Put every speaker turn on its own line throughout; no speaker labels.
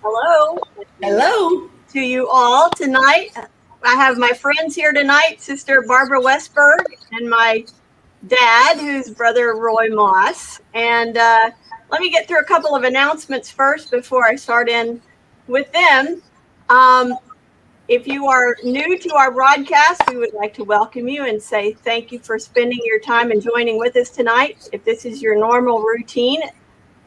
Hello.
Hello.
To you all tonight. I have my friends here tonight, Sister Barbara Westburg and my dad, who's Brother Roy Moss. And let me get through a couple of announcements first before I start in with them. If you are new to our broadcast, we would like to welcome you and say thank you for spending your time and joining with us tonight. If this is your normal routine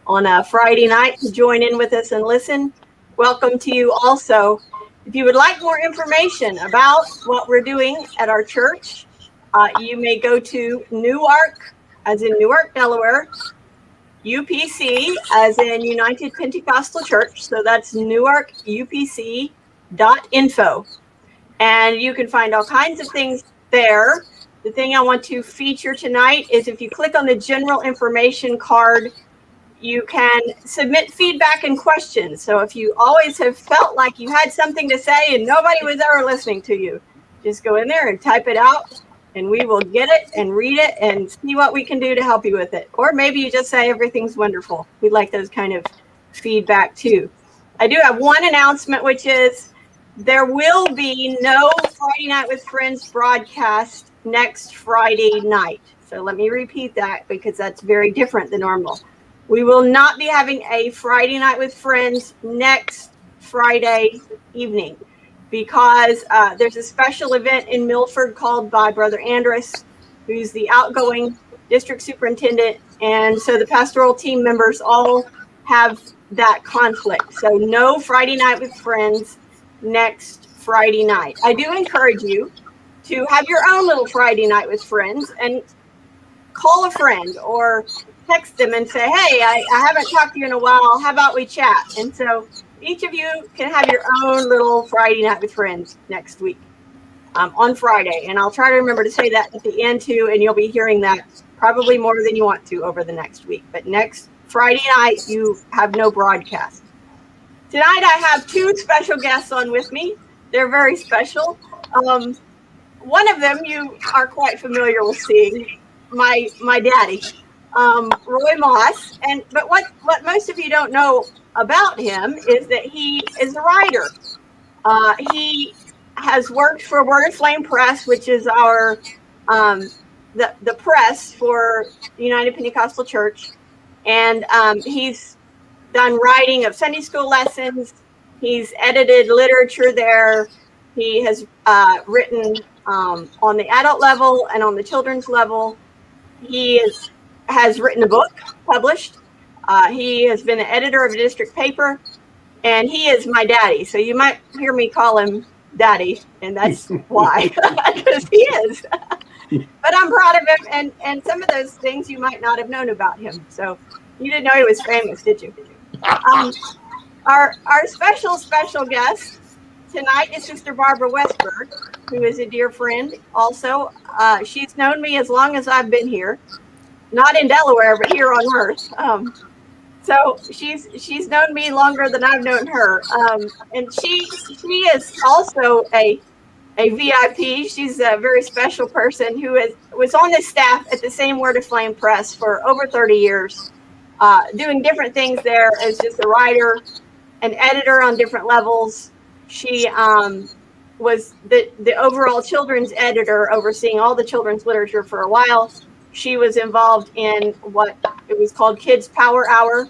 on a Friday night to join in with us and listen, welcome to you also. If you would like more information about what we're doing at our church, you may go to Newark, as in Newark, Delaware, UPC, as in United Pentecostal Church. So that's newarkupc.info. And you can find all kinds of things there. The thing I want to feature tonight is if you click on the general information card, you can submit feedback and questions. So if you always have felt like you had something to say and nobody was ever listening to you, just go in there and type it out and we will get it and read it and see what we can do to help you with it. Or maybe you just say everything's wonderful. We like those kind of feedback too. I do have one announcement, which is there will be no Friday Night with Friends broadcast next Friday night. So let me repeat that because that's very different than normal. We will not be having a Friday Night with Friends next Friday evening because there's a special event in Milford called by Brother Andrus, who's the outgoing district superintendent. And so the pastoral team members all have that conflict. So no Friday Night with Friends next Friday night. I do encourage you to have your own little Friday Night with Friends and call a friend or text them and say, hey, I haven't talked to you in a while. How about we chat? And so each of you can have your own little Friday Night with Friends next week on Friday. And I'll try to remember to say that at the end too. And you'll be hearing that probably more than you want to over the next week. But next Friday night, you have no broadcast. Tonight, I have two special guests on with me. They're very special. One of them you are quite familiar with seeing, my daddy. Roy Moss, but what most of you don't know about him is that he is a writer. He has worked for Word of Flame Press, which is our the press for United Pentecostal Church, and he's done writing of Sunday school lessons. He's edited literature there. He has written on the adult level and on the children's level. He has written a book published. He has been the editor of a district paper, and he is my daddy. So you might hear me call him daddy, and that's why, because he is. But I'm proud of him, and some of those things you might not have known about him. So you didn't know he was famous, did you? Our special guest tonight is Sister Barbara Westburg, who is a dear friend. Also, she's known me as long as I've been here. Not in Delaware, but here on Earth. So she's known me longer than I've known her. And she is also a VIP. She's a very special person who was on the staff at the same Word of Flame Press for over 30 years, doing different things there as just a writer, an editor on different levels. She was the overall children's editor, overseeing all the children's literature for a while. She was involved in what it was called Kids Power Hour,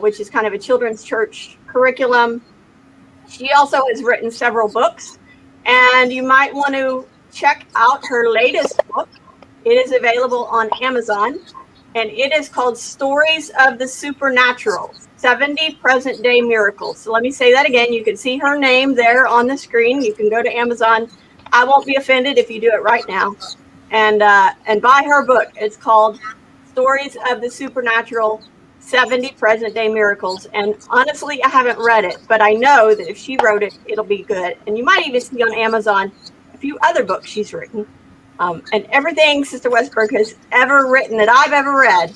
which is kind of a children's church curriculum. She also has written several books, and you might want to check out her latest book. It is available on Amazon, and it is called Stories of the Supernatural, 70 Present-Day Miracles. So let me say that again. You can see her name there on the screen. You can go to Amazon. I won't be offended if you do it right now. And buy her book. It's called Stories of the Supernatural, 70 Present-Day Miracles. And honestly, I haven't read it, but I know that if she wrote it, it'll be good. And you might even see on Amazon a few other books she's written. And everything Sister Westburg has ever written that I've ever read,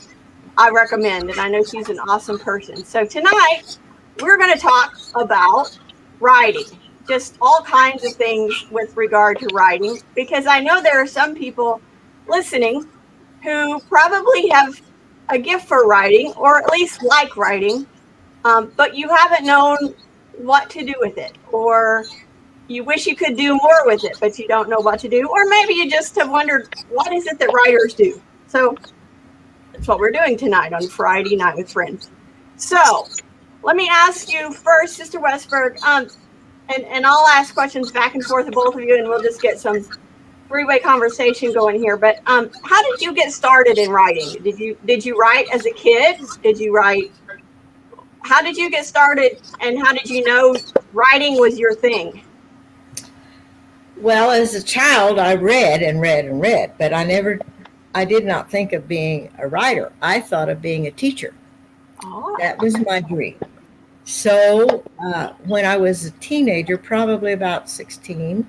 I recommend. And I know she's an awesome person. So tonight, we're going to talk about writing. Just all kinds of things with regard to writing, because I know there are some people listening who probably have a gift for writing, or at least like writing, but you haven't known what to do with it, or you wish you could do more with it, but you don't know what to do, or maybe you just have wondered, what is it that writers do? So that's what we're doing tonight on Friday Night with Friends. So let me ask you first, Sister Westburg, and I'll ask questions back and forth to both of you, and we'll just get some three-way conversation going here. But how did you get started in writing? Did you write as a kid? How did you get started, and how did you know writing was your thing?
Well, as a child, I read and read and read, but I did not think of being a writer. I thought of being a teacher.
Oh.
That was my dream. So when I was a teenager, probably about 16,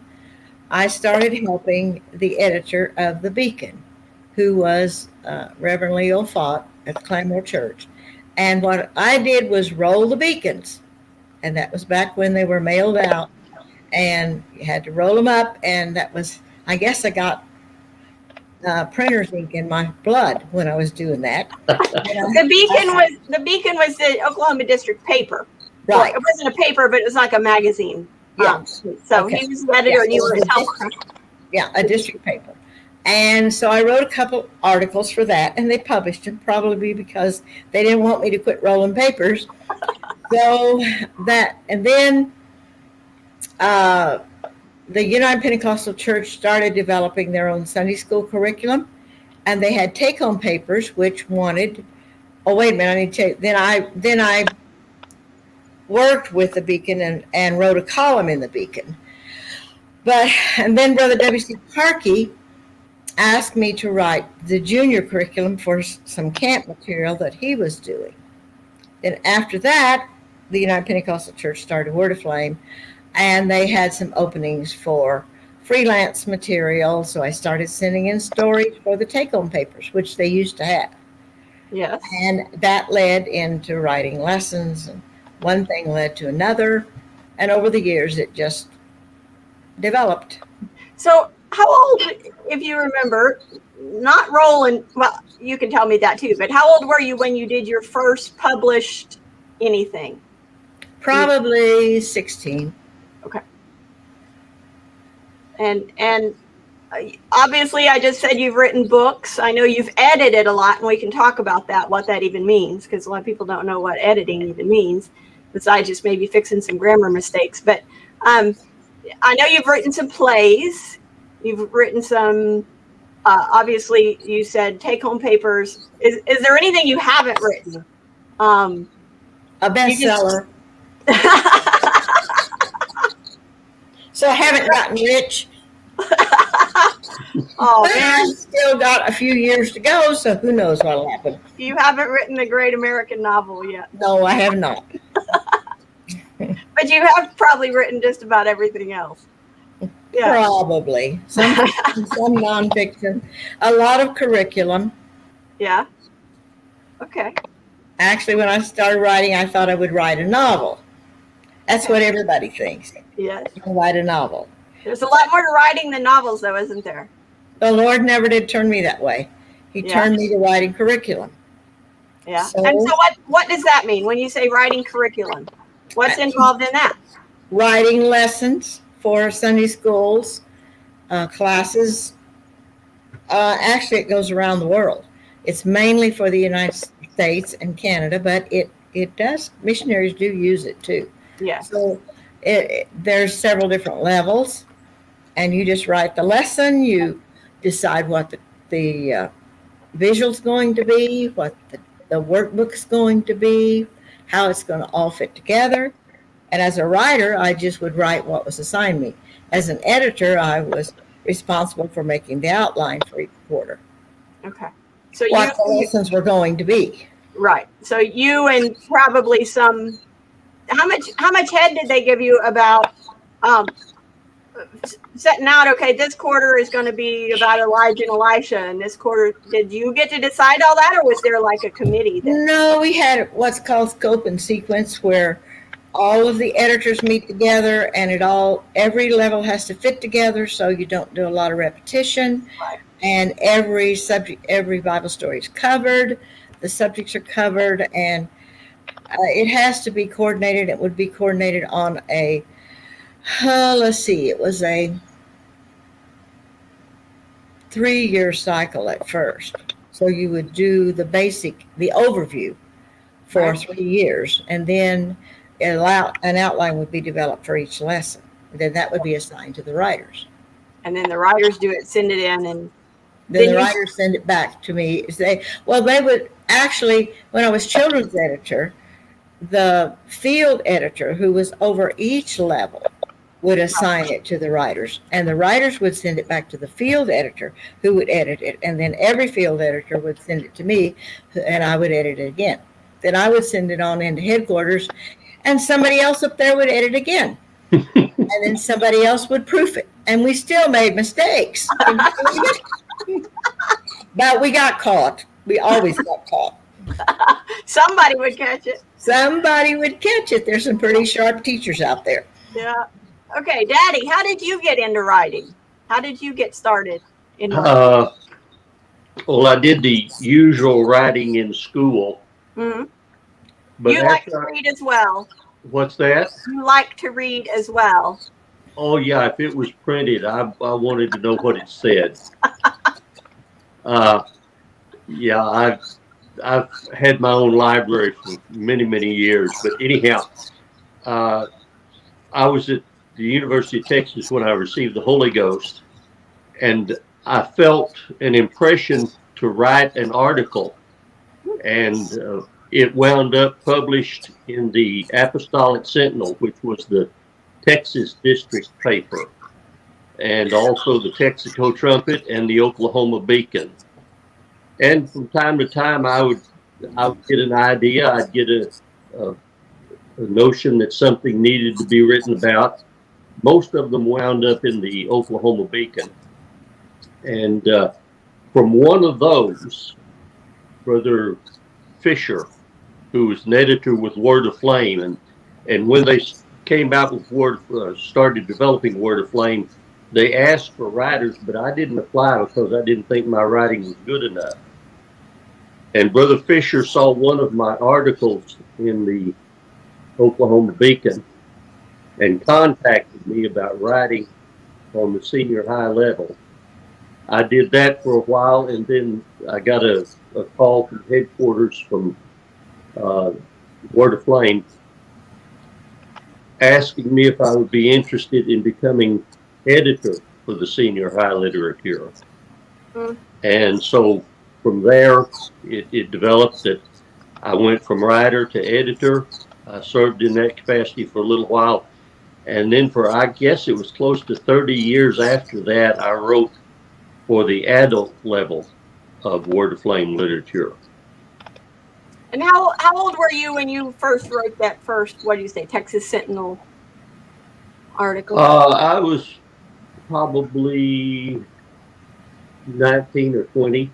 I started helping the editor of The Beacon, who was Reverend Leo Fott at the Claymore Church. And what I did was roll the beacons. And that was back when they were mailed out. And you had to roll them up. And that was, I guess I got printer's ink in my blood when I was doing that.
The Beacon was the Oklahoma District paper.
Right.
Well, it wasn't a paper, but it was like a magazine.
Yeah.
So he was the editor, and you were his helper.
Yeah, a district paper. And so I wrote a couple articles for that, and they published them, probably because they didn't want me to quit rolling papers. So that, and then the United Pentecostal Church started developing their own Sunday school curriculum, and they had take-home papers which wanted. Oh, wait a minute! I need to. Then I worked with the Beacon and wrote a column in the Beacon. And then Brother W.C. Parkey asked me to write the junior curriculum for some camp material that he was doing. Then after that, the United Pentecostal Church started Word of Flame, and they had some openings for freelance material. So I started sending in stories for the take-home papers, which they used to have.
Yes.
And that led into writing lessons, and one thing led to another. And over the years, it just developed.
So how old, if you remember, not rolling, well, you can tell me that too, but how old were you when you did your first published anything?
Probably 16.
Okay. And obviously I just said you've written books. I know you've edited a lot, and we can talk about that, what that even means, because a lot of people don't know what editing even means, besides just maybe fixing some grammar mistakes. But I know you've written some plays. You've written some, obviously you said take-home papers. Is there anything you haven't written?
A bestseller. So I haven't gotten rich.
Oh,
man. Still got a few years to go, so who knows what'll happen.
You haven't written the great American novel yet.
No, I have not.
But you have probably written just about everything else. Yeah.
Probably. Some nonfiction. A lot of curriculum.
Yeah. Okay.
Actually, when I started writing, I thought I would write a novel. That's what everybody thinks.
Yes.
Write a novel.
There's a lot more to writing than novels, though, isn't there?
The Lord never did turn me that way. He turned me to writing curriculum.
Yeah. And so what does that mean when you say writing curriculum? What's involved in that?
Writing lessons for Sunday schools, classes. Actually, it goes around the world. It's mainly for the United States and Canada, but it does. Missionaries do use it too.
Yes.
So there's several different levels, and you just write the lesson. You decide what the visual's going to be, what the workbook's going to be, how it's going to all fit together. And as a writer, I just would write what was assigned me. As an editor, I was responsible for making the outline for each quarter.
Okay. So
what the lessons were going to be.
Right. So you and probably some, how much head did they give you about setting out, okay, this quarter is going to be about Elijah and Elisha, and this quarter, did you get to decide all that, or was there like a committee?
No, we had what's called scope and sequence, where all of the editors meet together, and every level has to fit together, so you don't do a lot of repetition.
Right.
And every subject, every Bible story is covered. The subjects are covered, and It has to be coordinated. It would be coordinated on a, let's see, it was a 3-year cycle at first. So you would do the overview for
Right.
3 years, and then an outline would be developed for each lesson. Then that would be assigned to the writers.
And then the writers do it, send it in, and
Then the writers send it back to me. They would actually, when I was children's editor, the field editor who was over each level would assign it to the writers, and the writers would send it back to the field editor who would edit it, and then every field editor would send it to me, and I would edit it again. Then I would send it on into headquarters, and somebody else up there would edit again. And then somebody else would proof it, and we still made mistakes. But we got caught. We always got caught.
somebody would catch it.
Somebody would catch it. There's some pretty sharp teachers out there.
Yeah. Okay, Daddy, how did you get into writing? How did you get started in writing?
Well,
I did the usual writing in school.
Mm-hmm.
But
you like to read as well.
What's that?
You like to read as well.
Oh yeah, if it was printed, I wanted to know what it said. Yeah, I've had my own library for many years. But anyhow, I was at the University of Texas when I received the Holy Ghost, and I felt an impression to write an article, and it wound up published in the Apostolic Sentinel, which was the Texas district paper, and also the Texaco Trumpet and the Oklahoma Beacon. And from time to time, I would get an idea. I'd get a notion that something needed to be written about. Most of them wound up in the Oklahoma Beacon. And from one of those, Brother Fisher, who was an editor with Word of Flame, and when they came out with started developing Word of Flame, they asked for writers, but I didn't apply because I didn't think my writing was good enough. And Brother Fisher saw one of my articles in the Oklahoma Beacon and contacted me about writing on the senior high level. I did that for a while, and then I got a call from headquarters from Word of Flame asking me if I would be interested in becoming editor for the senior high literature. Mm. And so from there, it developed that I went from writer to editor. I served in that capacity for a little while. And then for, I guess it was close to 30 years after that, I wrote for the adult level of Word of Flame literature.
And how old were you when you first wrote that first, what do you say, Texas Sentinel article?
I was probably 19 or 20.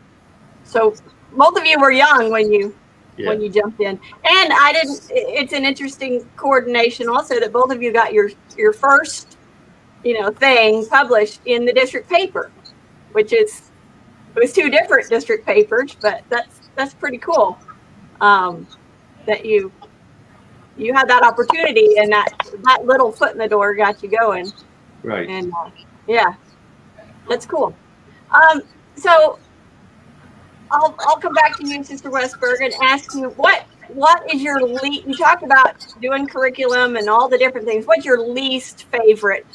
So both of you were young when you jumped in. And it's an interesting coordination also that both of you got your first, thing published in the district paper, which it was two different district papers, but that's pretty cool. That you had that opportunity, and that little foot in the door got you going.
Right.
And yeah, that's cool. So I'll come back to you, Sister Westburg, and ask you what is your you talked about doing curriculum and all the different things. What's your least favorite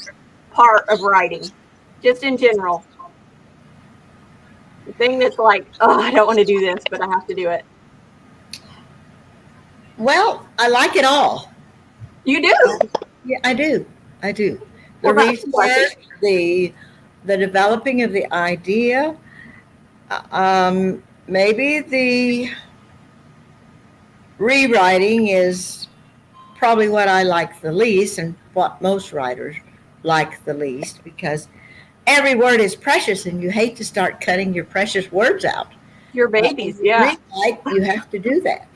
part of writing, just in general? The thing that's like, oh, I don't want to do this, but I have to do it.
Well, I like it all.
You do?
Yeah, I do. The research, the developing of the idea, maybe the rewriting is probably what I like the least, and what most writers like the least, because every word is precious, and you hate to start cutting your precious words out.
Your babies, yeah.
You have to do that.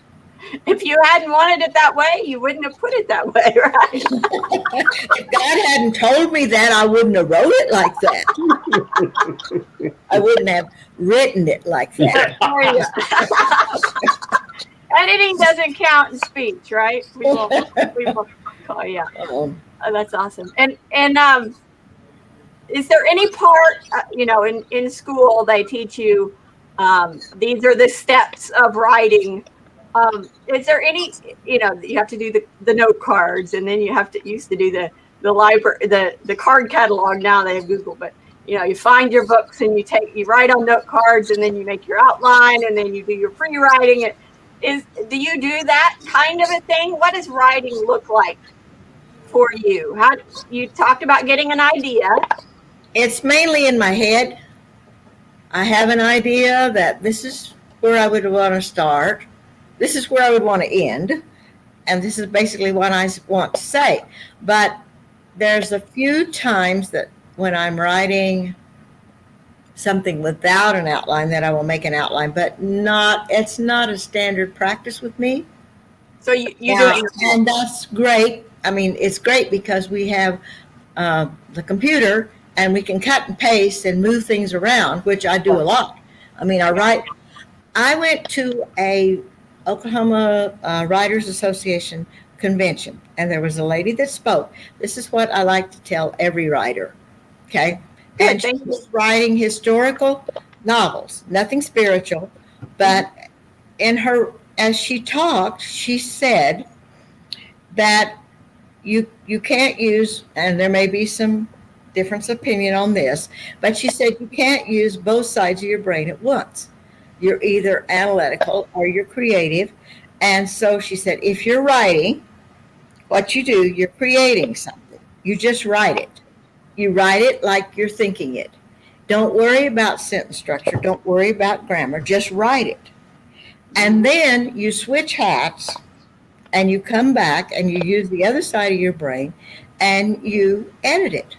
If you hadn't wanted it that way, you wouldn't have put it that way, right?
If God hadn't told me that, I wouldn't have wrote it like that. I wouldn't have written it like that.
Editing doesn't count in speech, right? We will oh, yeah. Oh, that's awesome. And is there any part, in school they teach you these are the steps of writing? Is there any, you have to do the note cards, and then you used to do the library, the card catalog. Now they have Google, but you find your books and you write on note cards, and then you make your outline, and then you do your free writing. Do you do that kind of a thing? What does writing look like for you? How you talked about getting an idea?
It's mainly in my head. I have an idea that this is where I would want to start. This is where I would want to end. And this is basically what I want to say. But there's a few times that when I'm writing something without an outline that I will make an outline, but it's not a standard practice with me.
So you do it.
And that's great. I mean, it's great because we have the computer and we can cut and paste and move things around, which I do a lot. I mean, I went to a Oklahoma Writers Association convention, and there was a lady that spoke. This is what I like to tell every writer, okay? And she was writing historical novels, nothing spiritual, but as she talked, she said that you can't use, and there may be some difference of opinion on this, but she said you can't use both sides of your brain at once. You're either analytical or you're creative. And so she said, if you're writing, what you do, you're creating something. You just write it. You write it like you're thinking it. Don't worry about sentence structure. Don't worry about grammar. Just write it. And then you switch hats and you come back and you use the other side of your brain and you edit it.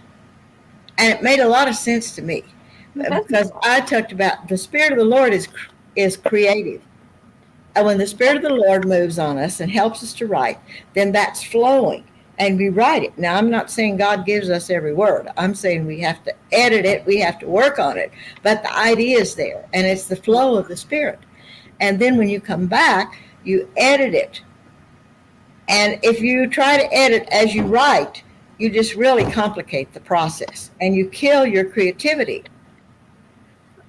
And it made a lot of sense to me because I talked about the Spirit of the Lord is creative. And when the Spirit of the Lord moves on us and helps us to write, then that's flowing and we write it. Now, I'm not saying God gives us every word. I'm saying we have to edit it. We have to work on it. But the idea is there, and it's the flow of the Spirit. And then when you come back, you edit it. And if you try to edit as you write, you just really complicate the process and you kill your creativity.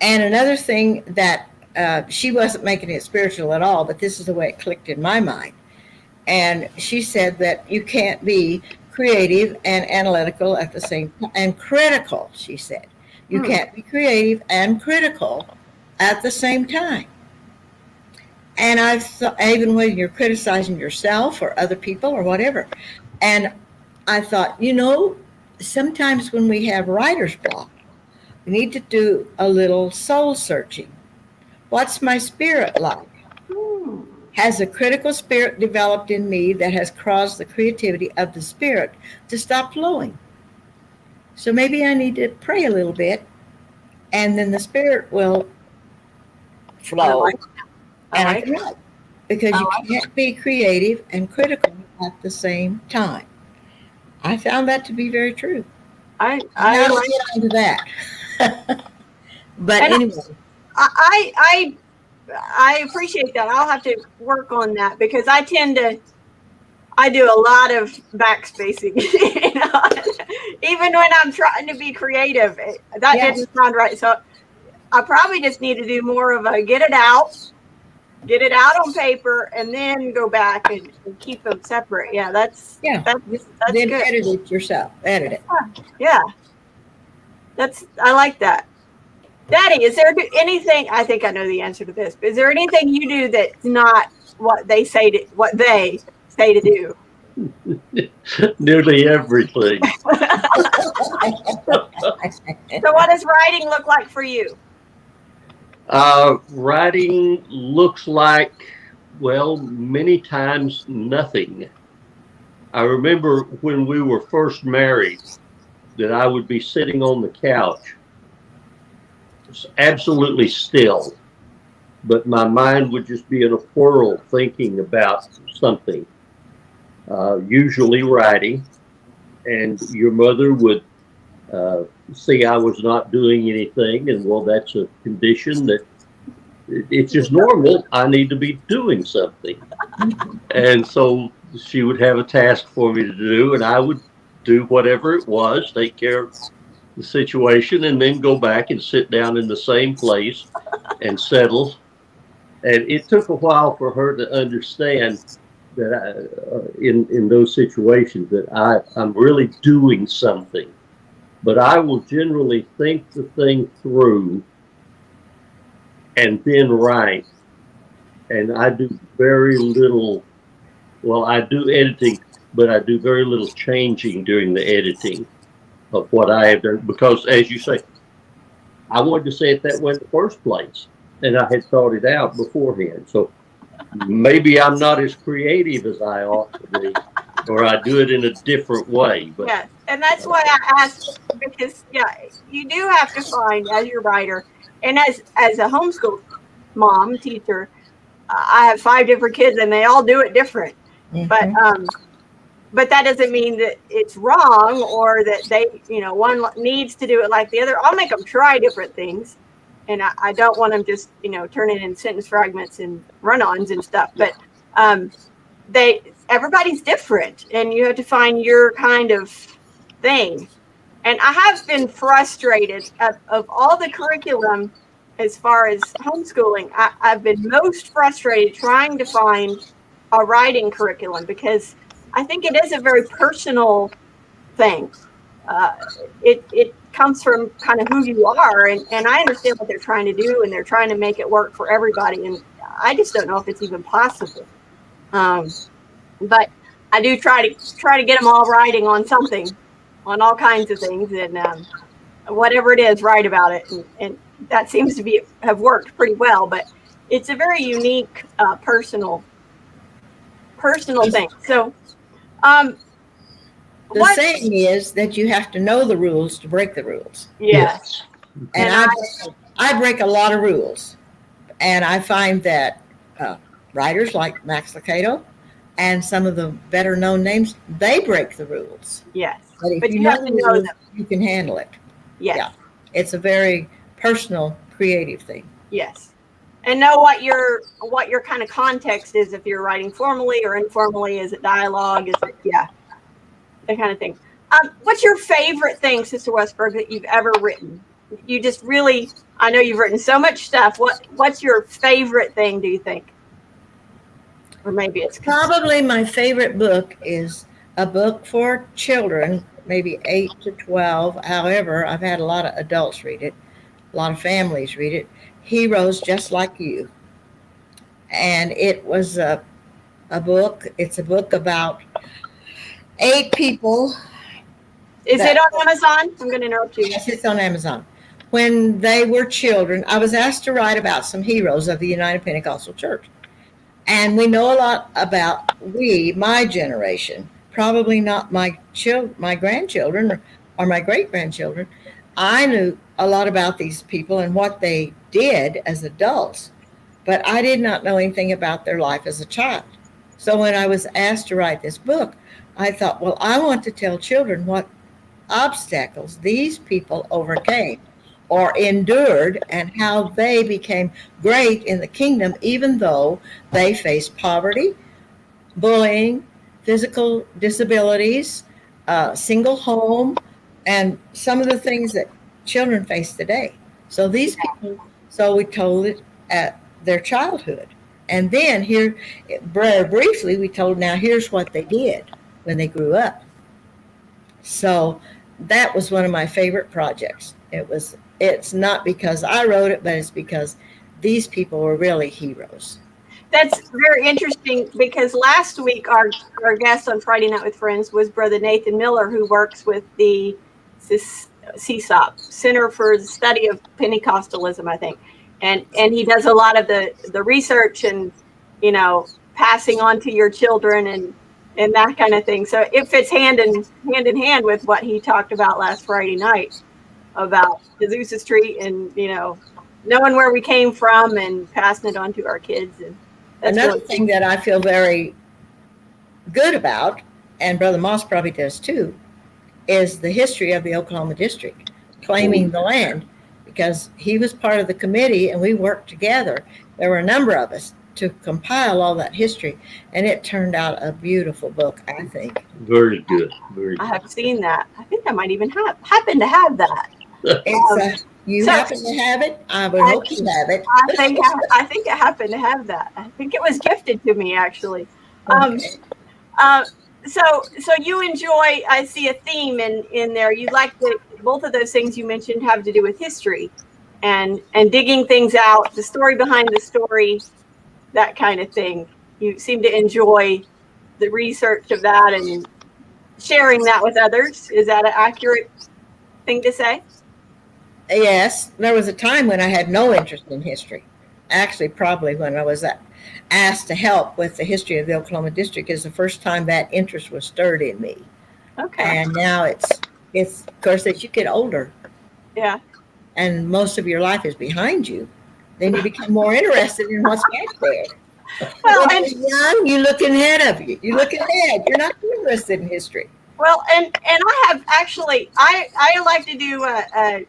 And another thing that she wasn't making it spiritual at all, but this is the way it clicked in my mind. And she said that you can't be creative and analytical at the same time, and critical, she said. You can't be creative and critical at the same time. And I thought, even when you're criticizing yourself or other people or whatever, and I thought, sometimes when we have writer's block, we need to do a little soul searching. What's my spirit like? Has a critical spirit developed in me that has caused the creativity of the spirit to stop flowing? So maybe I need to pray a little bit, and then the spirit will flow. I can write. Because you can't be creative and critical at the same time. I found that to be very true. I don't get onto that. But anyway.
I appreciate that. I'll have to work on that because I do a lot of backspacing. Even when I'm trying to be creative, that didn't sound right. So I probably just need to do more of a get it out on paper, and then go back and keep them separate. Yeah, that's
then
good.
Edit it yourself. Edit it.
Yeah, I like that. Daddy, is there anything? I think I know the answer to this. But is there anything you do that's not what they say to do?
Nearly everything.
So what does writing look like for you?
Writing looks like, many times nothing. I remember when we were first married that I would be sitting on the couch, absolutely still, but my mind would just be in a whirl thinking about something, usually writing, and your mother would see I was not doing anything, and that's a condition that it's just normal. I need to be doing something. And so she would have a task for me to do, and I would do whatever it was, take care of the situation, and then go back and sit down in the same place and settle. And it took a while for her to understand that in those situations that I'm really doing something. But I will generally think the thing through and then write. And I do very little, well, I do editing, but I do very little changing during the editing of what I have done. Because, as you say, I wanted to say it that way in the first place, and I had thought it out beforehand. So maybe I'm not as creative as I ought to be, or I do it in a different way. But
yes, and that's why I asked, because you do have to find, as your writer and as a homeschool mom teacher, I have 5 different kids and they all do it different.
Mm-hmm.
But that doesn't mean that it's wrong or that they, one needs to do it like the other. I'll make them try different things. And I don't want them just, turning in sentence fragments and run-ons and stuff. But everybody's different, and you have to find your kind of thing. And I have been frustrated of all the curriculum as far as homeschooling. I've been most frustrated trying to find a writing curriculum, because I think it is a very personal thing. It comes from kind of who you are, and I understand what they're trying to do, and they're trying to make it work for everybody, and I just don't know if it's even possible. But I do try to get them all writing on something, on all kinds of things, and whatever it is, write about it, and that seems to have worked pretty well. But it's a very unique, personal thing. So,
the saying is that you have to know the rules to break the rules.
Yes.
And I break a lot of rules, and I find that writers like Max Lucado and some of the better known names, they break the rules.
Yes.
But if you have to know them, you can handle it.
Yes.
Yeah. It's a very personal, creative thing.
Yes. And know what your kind of context is, if you're writing formally or informally. Is it dialogue? Is it, that kind of thing. What's your favorite thing, Sister Westburg, that you've ever written? You just really, I know you've written so much stuff. What's your favorite thing, do you think? Or maybe it's
probably my favorite book is a book for children, maybe 8 to 12. However, I've had a lot of adults read it, a lot of families read it. Heroes Just Like You. And it was a book. It's a book about 8 people.
Is it on Amazon? I'm going to interrupt you.
Yes, it's on Amazon. When they were children, I was asked to write about some heroes of the United Pentecostal Church. And we know a lot about my generation, probably not my grandchildren or my great-grandchildren. I knew a lot about these people and what they did as adults, but I did not know anything about their life as a child. So when I was asked to write this book, I thought, well, I want to tell children what obstacles these people overcame or endured and how they became great in the kingdom, even though they faced poverty, bullying, physical disabilities, single home, and some of the things that children face today. So these people, so we told it at their childhood. And then here, very briefly, we told, now here's what they did when they grew up. So that was one of my favorite projects. It's not because I wrote it, but it's because these people were really heroes.
That's very interesting, because last week our guest on Friday Night with Friends was Brother Nathan Miller, who works with the CSOP, Center for the Study of Pentecostalism, I think. And he does a lot of the research and, passing on to your children and that kind of thing. So it fits hand in hand with what he talked about last Friday night about Azusa Street and, knowing where we came from and passing it on to our kids. And that's
another thing that I feel very good about, and Brother Moss probably does too, is the history of the Oklahoma District claiming the land. because he was part of the committee and we worked together. There were a number of us to compile all that history, and it turned out a beautiful book, I think.
Very good. Very
I
good.
have seen that. I think I might even happen to have that.
It's you
So-
happen to have it? I would hope you have it.
I think I happen to have that. I think it was gifted to me, actually.
Okay.
So you enjoy, I see a theme in there. You like both of those things you mentioned have to do with history and digging things out, the story behind the story, that kind of thing. You seem to enjoy the research of that and sharing that with others. Is that an accurate thing to say?
Yes, there was a time when I had no interest in history. Actually, probably when I was asked to help with the history of the Oklahoma District is the first time that interest was stirred in me.
Okay.
And now it's of course, as you get older
Yeah.
and most of your life is behind you, then you become more interested in what's back there.
Well,
When
and
you're young, you're looking ahead of you. You look ahead. You're not interested in history.
well, and I have actually, I like to do a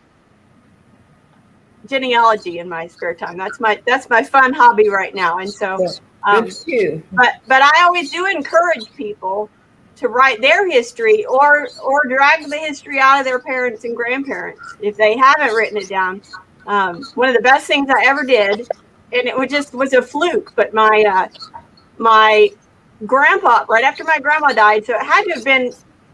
genealogy in my spare time. That's my fun hobby right now. And so,
Good for you.
but I always do encourage people to write their history or drag the history out of their parents and grandparents if they haven't written it down. One of the best things I ever did, and it was a fluke, but my grandpa, right after my grandma died, so it had to have been,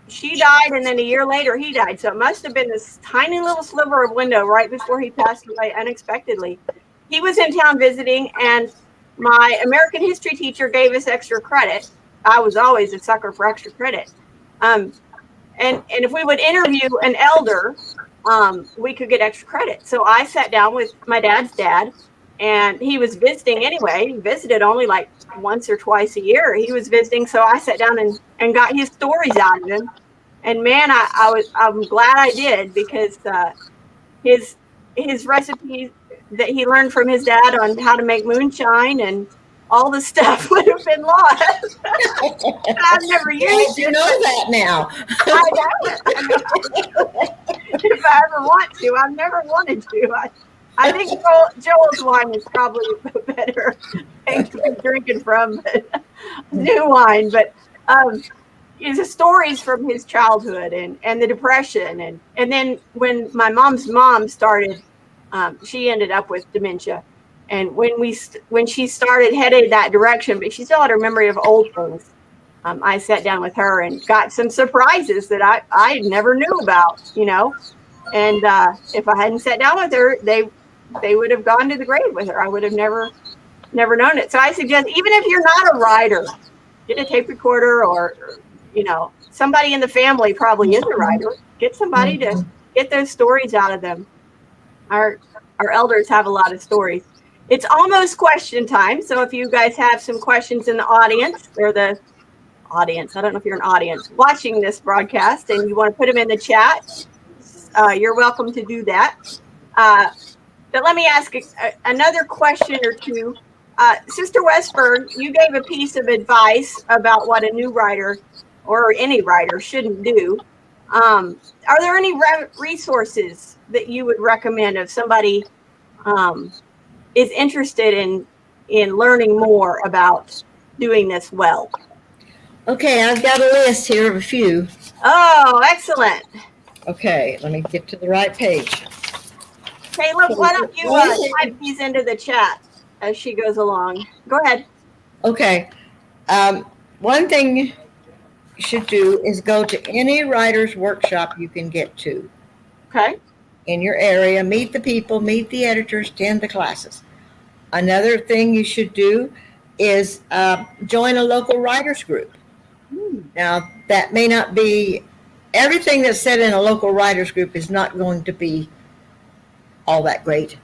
she died and then a year later he died. So it must have been this tiny little sliver of window right before he passed away unexpectedly. He was in town visiting, and my American history teacher gave us extra credit. I was always a sucker for extra credit. And if we would interview an elder, we could get extra credit. So I sat down with my dad's dad, and he was visiting anyway. He visited only like once or twice a year. He was visiting, so I sat down and got his stories out of him. And man, I'm glad I did, because his recipes that he learned from his dad on how to make moonshine and all the stuff would have been lost. I've never used
You
it.
know that now.
I know. If I ever want to, I've never wanted to. I think Joel's wine is probably a better thing to be drinking from new wine. But his stories from his childhood and the Depression. And then when my mom's mom started, she ended up with dementia. And when she started headed that direction, but she still had her memory of old things, I sat down with her and got some surprises that I never knew about, And if I hadn't sat down with her, they would have gone to the grave with her. I would have never known it. So I suggest, even if you're not a writer, get a tape recorder, or somebody in the family probably is a writer. Get somebody to get those stories out of them. Our elders have a lot of stories. It's almost question time. So if you guys have some questions in the audience, or the audience, I don't know if you're an audience watching this broadcast and you want to put them in the chat, you're welcome to do that. But let me ask another question or two. Sister Westburg, you gave a piece of advice about what a new writer or any writer shouldn't do. Are there any resources that you would recommend if somebody is interested in learning more about doing this well?
Okay, I've got a list here of a few.
Oh, excellent.
Okay, let me get to the right page.
Caleb, why don't you type these into the chat as she goes along? Go ahead.
Okay. One thing you should do is go to any writer's workshop you can get to
Okay.
in your area. Meet the people, meet the editors, attend the classes. Another thing you should do is join a local writers group. Now, that may not be everything that's said in a local writers group is not going to be all that great,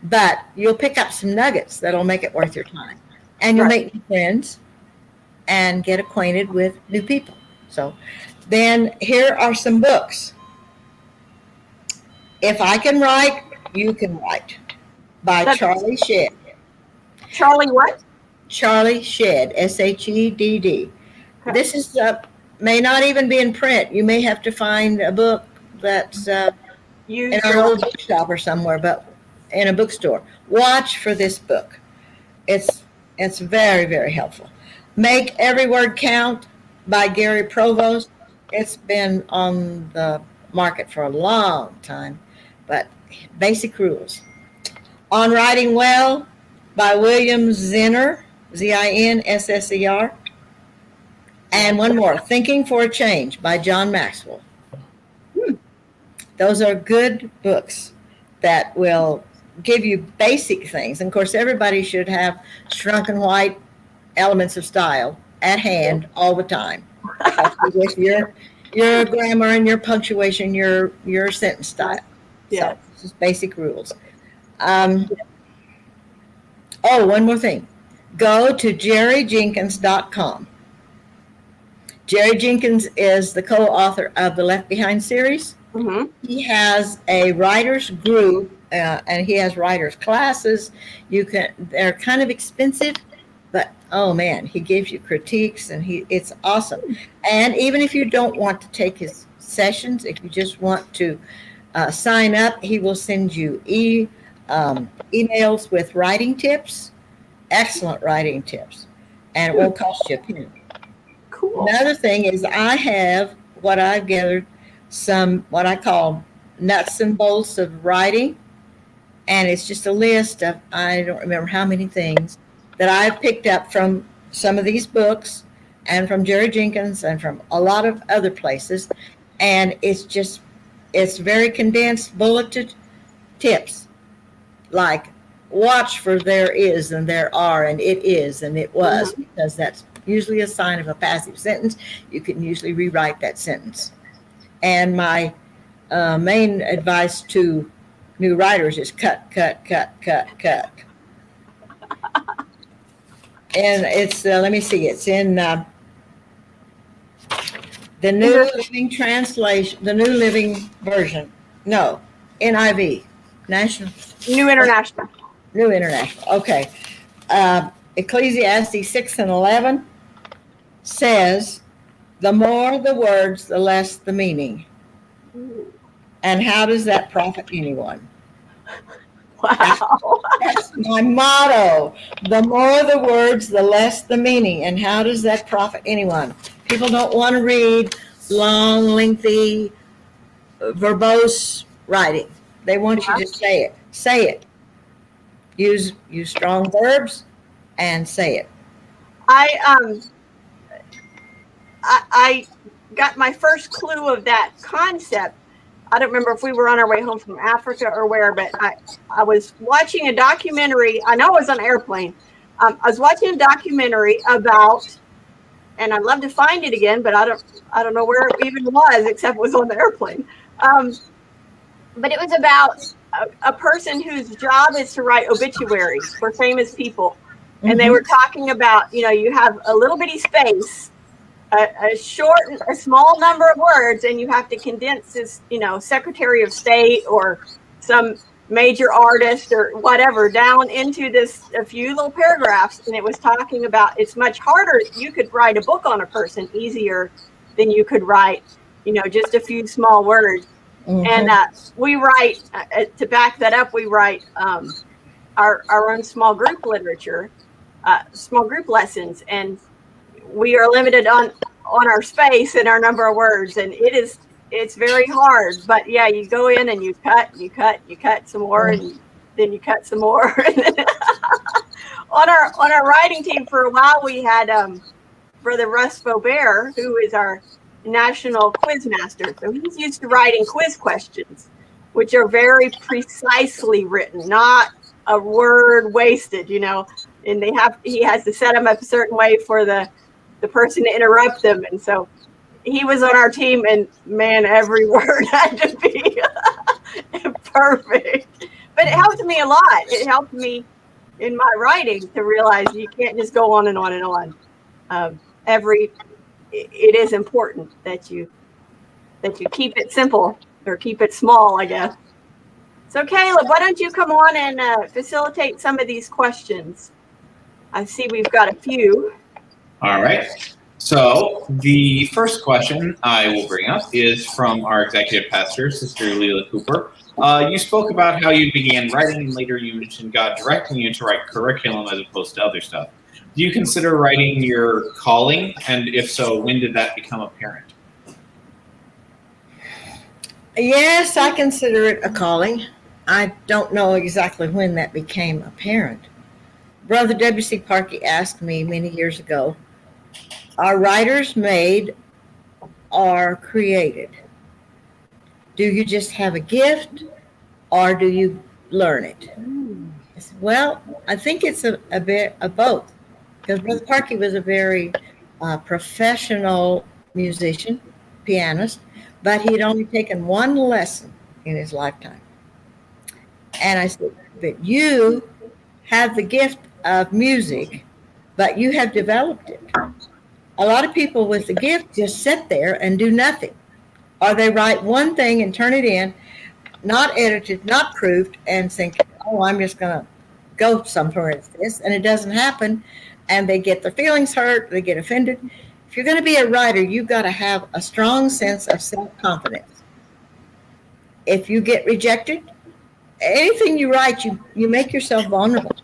but you'll pick up some nuggets that'll make it worth your time, and you'll make new friends and get acquainted with new people. So then here are some books. If I Can Write, You Can Write by Charlie Shedd.
Charlie what?
Charlie Shedd, Shedd.
Okay.
This is may not even be in print. You may have to find a book that's in our old bookshop or somewhere, but in a bookstore. Watch for this book. It's very, very helpful. Make Every Word Count by Gary Provost. It's been on the market for a long time, but basic rules. On Writing Well by William Zinner, Zinsser. And one more, Thinking for a Change by John Maxwell. Those are good books that will give you basic things. And of course, everybody should have Shrunk and White Elements of Style at hand all the time. With your grammar and your punctuation, your sentence style.
Yeah.
So, this is basic rules. One more thing. Go to jerryjenkins.com. Jerry Jenkins is the co-author of the Left Behind series.
Mm-hmm.
He has a writers group, and he has writers classes. They're kind of expensive, but oh man, he gives you critiques, and it's awesome. And even if you don't want to take his sessions, if you just want to sign up, he will send you emails with writing tips, excellent writing tips, and it won't cost you a penny.
Cool.
Another thing is I have what I've gathered, what I call nuts and bolts of writing, and it's just a list of, I don't remember how many things that I've picked up from some of these books and from Jerry Jenkins and from a lot of other places, and it's very condensed, bulleted tips, like watch for there is and there are and it is and it was, because that's usually a sign of a passive sentence. You can usually rewrite that sentence. And my main advice to new writers is cut. And it's, let me see, it's in the New Living Translation, the New Living Version. No, NIV,
New International.
New International, okay. Ecclesiastes 6:11 says, the more the words, the less the meaning. And how does that profit anyone?
Wow.
That's my motto. The more the words, the less the meaning. And how does that profit anyone? People don't want to read long, lengthy, verbose writing. They want you to say it. Say it. Use strong verbs and say it.
I got my first clue of that concept. I don't remember if we were on our way home from Africa or where, but I was watching a documentary. I know it was on an airplane. I was watching a documentary about, and I'd love to find it again, but I don't know where it even was, except it was on the airplane. But it was about a person whose job is to write obituaries for famous people. And they were talking about, you have a little bitty space, a small number of words, and you have to condense this, Secretary of State or some major artist or whatever down into a few little paragraphs. And it was talking about, it's much harder. You could write a book on a person easier than you could write, just a few small words. And we write, to back that up, we write our own small group literature, small group lessons, and we are limited on our space and our number of words, and it's very hard. But yeah, you go in and you cut some more, and then you cut some more. on our writing team for a while, we had Brother Russ Faubert, who is our national quiz master. So he's used to writing quiz questions, which are very precisely written, not a word wasted, and he has to set them up a certain way for the person to interrupt them. And so he was on our team, and man, every word had to be perfect. But it helped me a lot. It helped me in my writing to realize you can't just go on and on and on. It is important that you keep it simple, or keep it small, I guess. So Caleb, why don't you come on and facilitate some of these questions? I see we've got a few.
All right. So the first question I will bring up is from our executive pastor, Sister Leila Cooper. You spoke about how you began writing and later you mentioned God directing you to write curriculum as opposed to other stuff. Do you consider writing your calling? And if so, when did that become apparent?
Yes, I consider it a calling. I don't know exactly when that became apparent. Brother W.C. Parkey asked me many years ago, are writers made or created? Do you just have a gift or do you learn it? I said, well, I think it's a bit of both. Because Brother Parkey was a very professional musician, pianist, but he'd only taken one lesson in his lifetime. And I said, but you have the gift of music, but you have developed it. A lot of people with the gift just sit there and do nothing. Or they write one thing and turn it in, not edited, not proofed, and think, oh, I'm just going to go somewhere with this. And it doesn't happen. And they get their feelings hurt. They get offended. If you're going to be a writer, you've got to have a strong sense of self-confidence. If you get rejected, anything you write, you make yourself vulnerable.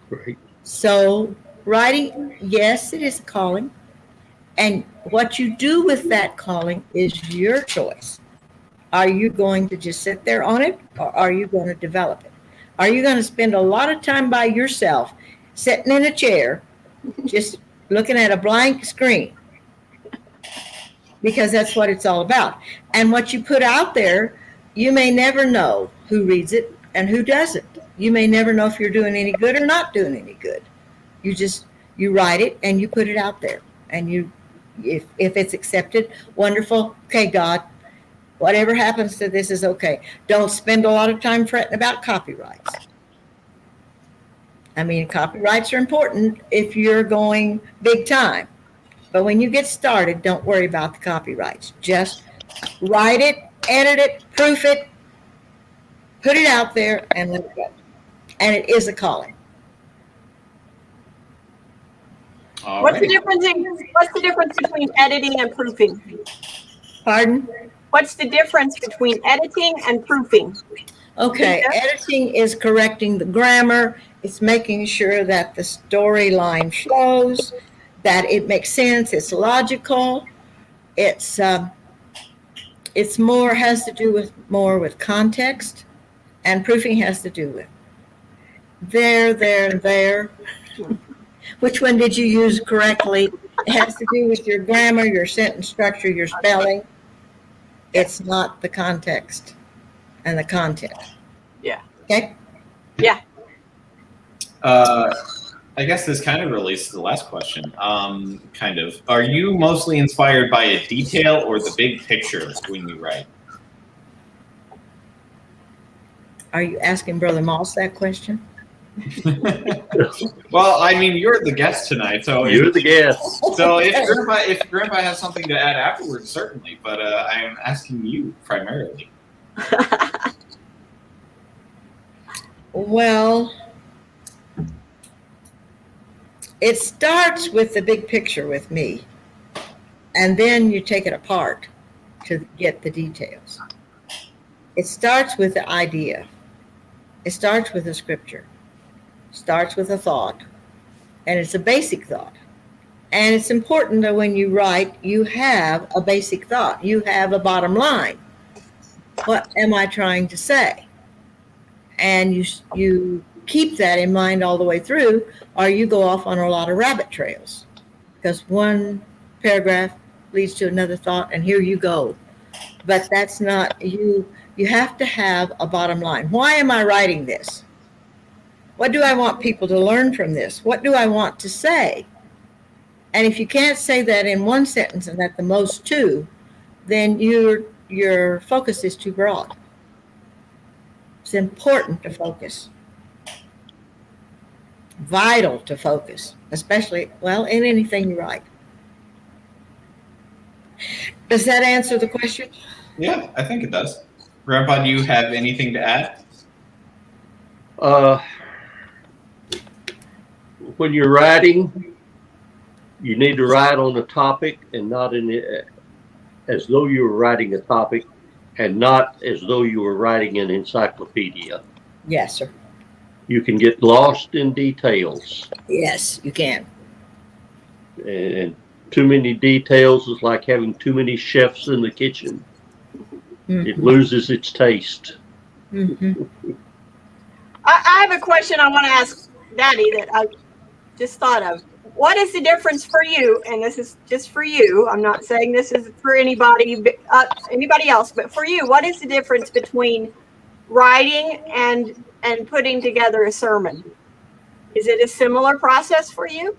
Right.
So writing, yes, it is a calling. And what you do with that calling is your choice. Are you going to just sit there on it, or are you going to develop it? Are you going to spend a lot of time by yourself, sitting in a chair, just looking at a blank screen? Because that's what it's all about. And what you put out there, you may never know who reads it and who doesn't. You may never know if you're doing any good or not doing any good. You write it and you put it out there. And if it's accepted, wonderful. Okay, God, whatever happens to this is okay. Don't spend a lot of time fretting about copyrights. I mean, copyrights are important if you're going big time. But when you get started, don't worry about the copyrights. Just write it, edit it, proof it, put it out there, and let it go. And it is a calling.
What's the difference between editing and proofing?
Pardon?
What's the difference between editing and proofing?
Okay, editing is correcting the grammar. It's making sure that the storyline flows, that it makes sense, it's logical. It's more has to do with more with context, and proofing has to do with there. Which one did you use correctly? It has to do with your grammar, your sentence structure, your spelling. It's not the context and the content.
Yeah.
Okay?
Yeah.
I guess this kind of relates to the last question. Kind of. Are you mostly inspired by a detail or the big picture when you write?
Are you asking Brother Moss that question?
Well, I mean, you're the guest tonight, so
You're the guest.
So if Grandpa has something to add afterwards, certainly. But I am asking you primarily.
Well, it starts with the big picture with me, and then you take it apart to get the details. It starts with the idea. It starts with a scripture. Starts with a thought, and it's a basic thought. And it's important that when you write, you have a basic thought. You have a bottom line. What am I trying to say? And you keep that in mind all the way through, or you go off on a lot of rabbit trails, because one paragraph leads to another thought, and here you go. But that's not you. You have to have a bottom line. Why am I writing this? What do I want people to learn from this? What do I want to say? And if you can't say that in one sentence and at the most two, then your focus is too broad. It's important to focus. Vital to focus, especially, well, in anything you write. Does that answer the question?
Yeah, I think it does. Grandpa, do you have anything to add?
When you're writing, You need to write on a topic and not as though you were writing a topic and not as though you were writing an encyclopedia.
Yes, sir.
You can get lost in details.
Yes, you can.
And too many details is like having too many chefs in the kitchen.
Mm-hmm.
It loses its taste.
Mm-hmm.
I have a question I want to ask Daddy that I just thought of. What is the difference for you? And this is just for you. I'm not saying this is for anybody else, but for you, what is the difference between writing and putting together a sermon? Is it a similar process for you?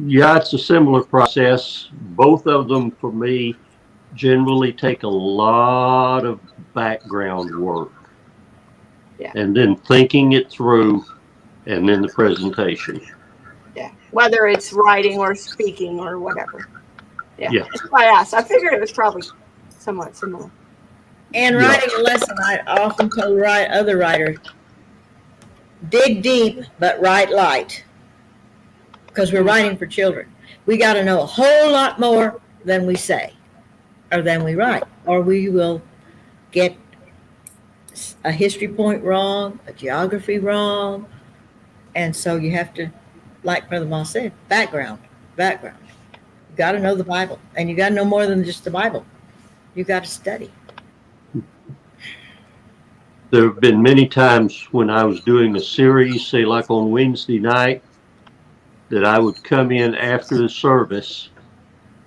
Yeah, it's a similar process. Both of them, for me, generally take a lot of background work.
Yeah.
And then thinking it through, and then the presentation.
Yeah, whether it's writing or speaking or whatever. Yeah. That's why I asked. I figured it was probably somewhat similar.
And writing a lesson, I often tell other writers, dig deep, but write light. Because we're writing for children. We got to know a whole lot more than we say or than we write, or we will get a history point wrong, a geography wrong. And so you have to, like Brother Moss said, background. You got to know the Bible, and you got to know more than just the Bible. You got to study.
There have been many times when I was doing a series, say like on Wednesday night, that I would come in after the service,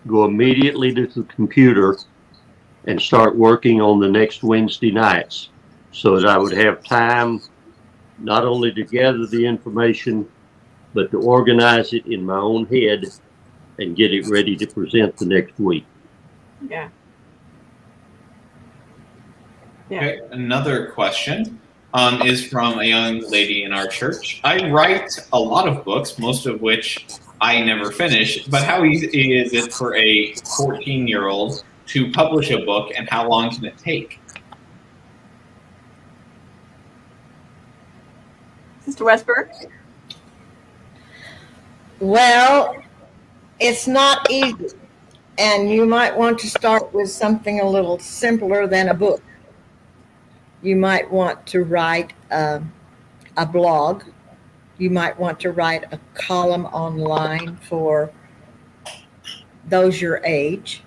go immediately to the computer, and start working on the next Wednesday nights, so that I would have time not only to gather the information, but to organize it in my own head and get it ready to present the next week.
Yeah.
Okay, another question is from a young lady in our church. I write a lot of books, most of which I never finish, but how easy is it for a 14-year-old to publish a book, and how long can it take?
Sister Westburg?
Well, it's not easy. And you might want to start with something a little simpler than a book. You might want to write a blog. You might want to write a column online for those your age.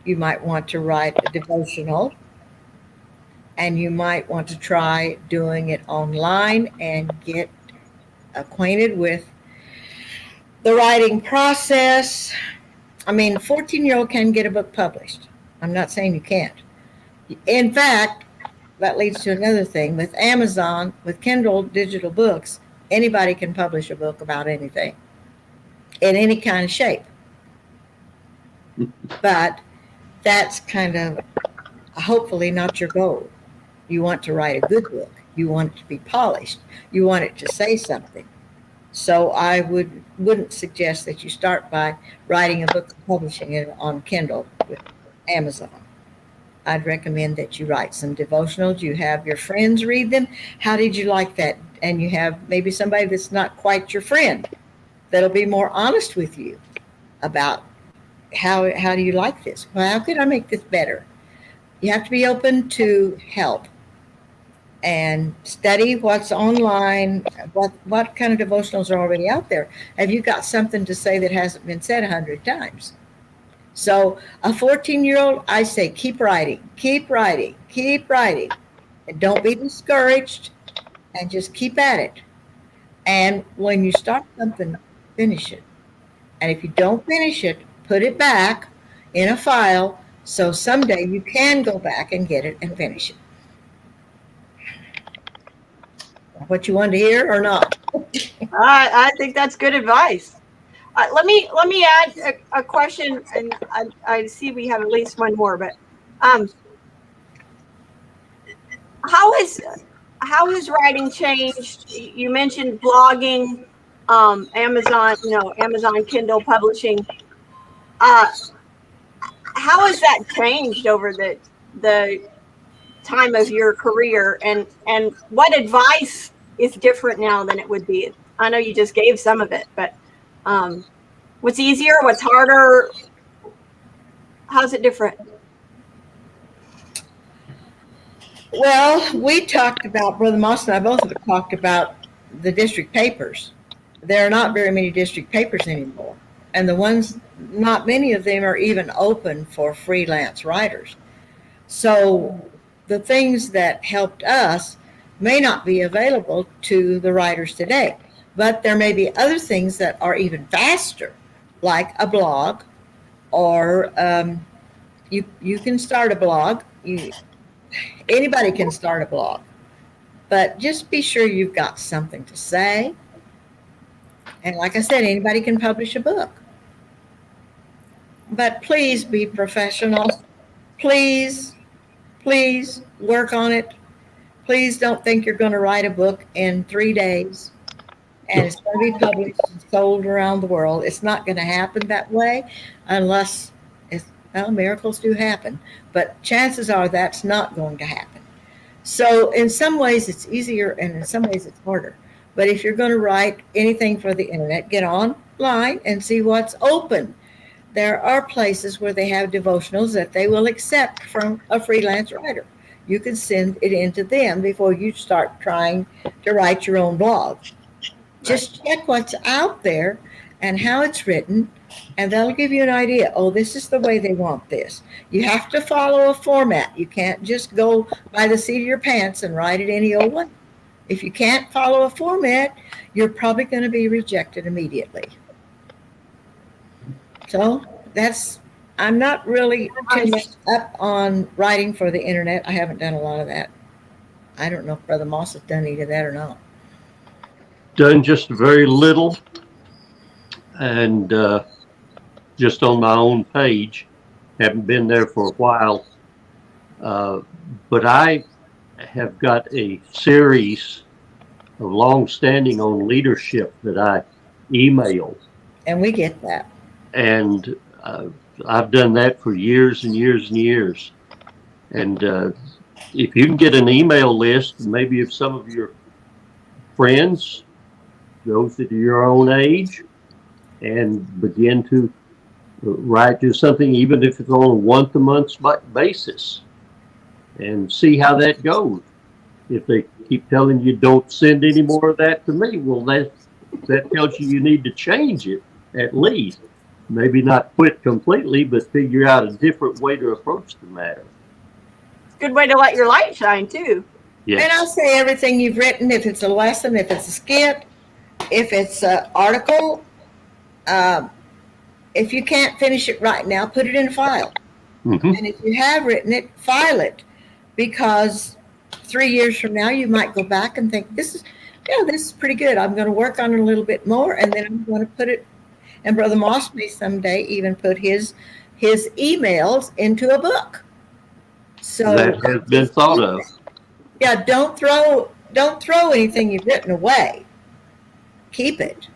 You might want to write a devotional. And you might want to try doing it online and get acquainted with the writing process. I mean, a 14-year-old can get a book published. I'm not saying you can't. In fact, that leads to another thing. With Amazon, with Kindle digital books, anybody can publish a book about anything in any kind of shape. But that's kind of hopefully not your goal. You want to write a good book. You want it to be polished. You want it to say something. So I wouldn't suggest that you start by writing a book and publishing it on Kindle with Amazon. I'd recommend that you write some devotionals. You have your friends read them. How did you like that? And you have maybe somebody that's not quite your friend that'll be more honest with you about how do you like this? Well, how could I make this better? You have to be open to help and study what's online, what kind of devotionals are already out there. Have you got something to say that hasn't been said 100 times? So a 14-year-old, I say, keep writing. And don't be discouraged, and just keep at it. And when you start something, finish it. And if you don't finish it, put it back in a file so someday you can go back and get it and finish it. What you want to hear or not?
I think that's good advice. Let me add a question, and I see we have at least one more. But how has writing changed? You mentioned blogging, Amazon, Amazon Kindle publishing. How has that changed over the time of your career, and what advice is different now than it would be? I know you just gave some of it, but What's easier? What's harder? How's it different?
Well, we talked about, Brother Moss and I both have talked about the district papers. There are not very many district papers anymore. And the ones, not many of them are even open for freelance writers. So the things that helped us may not be available to the writers today. But there may be other things that are even faster, like a blog, or you can start a blog. Anybody can start a blog, but just be sure you've got something to say. And like I said, anybody can publish a book. But please be professional. Please, please work on it. Please don't think you're going to write a book in 3 days and it's going to be published and sold around the world. It's not going to happen that way unless, well, miracles do happen. But chances are that's not going to happen. So in some ways it's easier and in some ways it's harder. But if you're going to write anything for the internet, get online and see what's open. There are places where they have devotionals that they will accept from a freelance writer. You can send it into them before you start trying to write your own blog. Just check what's out there and how it's written, and that'll give you an idea. Oh, this is the way they want this. You have to follow a format. You can't just go by the seat of your pants and write it any old way. If you can't follow a format, you're probably going to be rejected immediately. So I'm not really too much up on writing for the internet. I haven't done a lot of that. I don't know if Brother Moss has done any of that or not.
Done just very little, and just on my own page. Haven't been there for a while, but I have got a series of long-standing on leadership that I email.
And we get that.
And I've done that for years and years and years. And if you can get an email list, maybe of some of your friends, those that are your own age, and begin to write to something, even if it's on a once-a-month basis, and see how that goes. If they keep telling you don't send any more of that to me, well, that tells you need to change it at least. Maybe not quit completely, but figure out a different way to approach the matter.
Good way to let your light shine too.
Yes.
And I'll say everything you've written, if it's a lesson, if it's a skit, if it's an article, if you can't finish it right now, put it in a file.
Mm-hmm.
And if you have written it, file it, because 3 years from now you might go back and think, this is pretty good. I'm going to work on it a little bit more, and then I'm going to put it. And Brother Moss may someday even put his emails into a book. So
that has been thought of.
Yeah, don't throw anything you've written away. Keep it,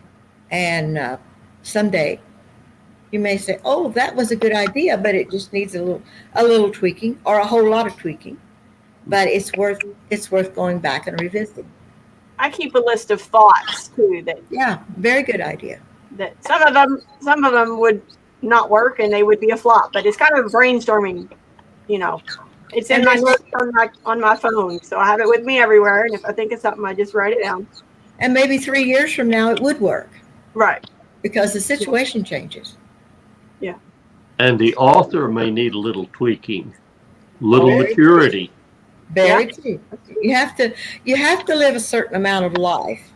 and someday you may say, "Oh, that was a good idea, but it just needs a little tweaking, or a whole lot of tweaking." But it's worth going back and revisiting.
I keep a list of thoughts too
Yeah, very good idea.
that some of them would not work and they would be a flop, but it's kind of brainstorming, It's in my notes on my phone, so I have it with me everywhere, and if I think of something, I just write it down.
And maybe 3 years from now it would work.
Right.
Because the situation changes.
Yeah.
And the author may need a little tweaking, little
Very
maturity.
Very true. You have to live a certain amount of life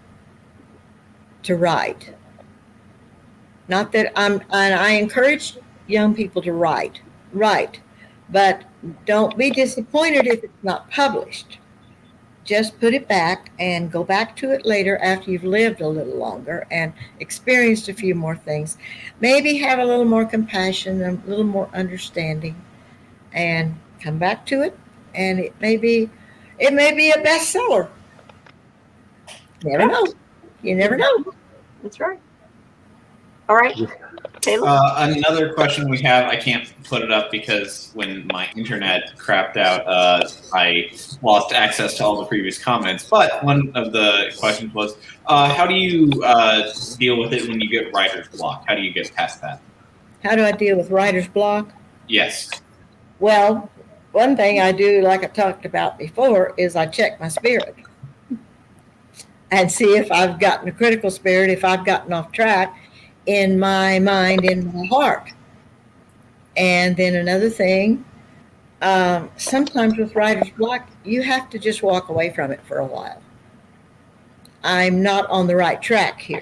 to write. Not that I encourage young people to write, but don't be disappointed if it's not published. Just put it back and go back to it later after you've lived a little longer and experienced a few more things. Maybe have a little more compassion and a little more understanding, and come back to it, and it may be a bestseller. You never know.
That's right. All right, Caleb.
Another question we have, I can't put it up because when my internet crapped out, I lost access to all the previous comments. But one of the questions was, how do you deal with it when you get writer's block? How do you get past that?
How do I deal with writer's block?
Yes.
Well, one thing I do, like I talked about before, is I check my spirit and see if I've gotten a critical spirit, if I've gotten off track in my mind, in my heart. And then another thing, sometimes with writer's block, you have to just walk away from it for a while. I'm not on the right track here.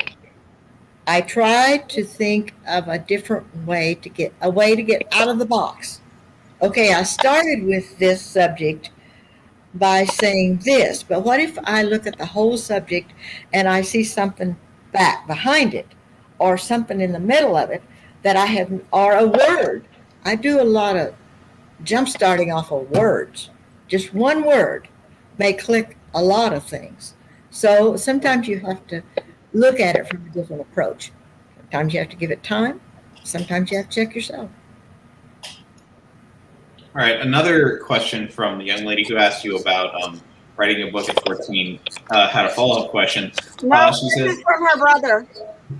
I try to think of a different way to get out of the box. Okay, I started with this subject by saying this, but what if I look at the whole subject and I see something back behind it or something in the middle of it that I have, or a word. I do a lot of jump starting off of words. Just one word may click a lot of things. So sometimes you have to look at it from a different approach. Sometimes you have to give it time. Sometimes you have to check yourself.
All right. Another question from the young lady who asked you about writing a book at 14 had a follow-up question.
No,
She
this
says,
is from her brother.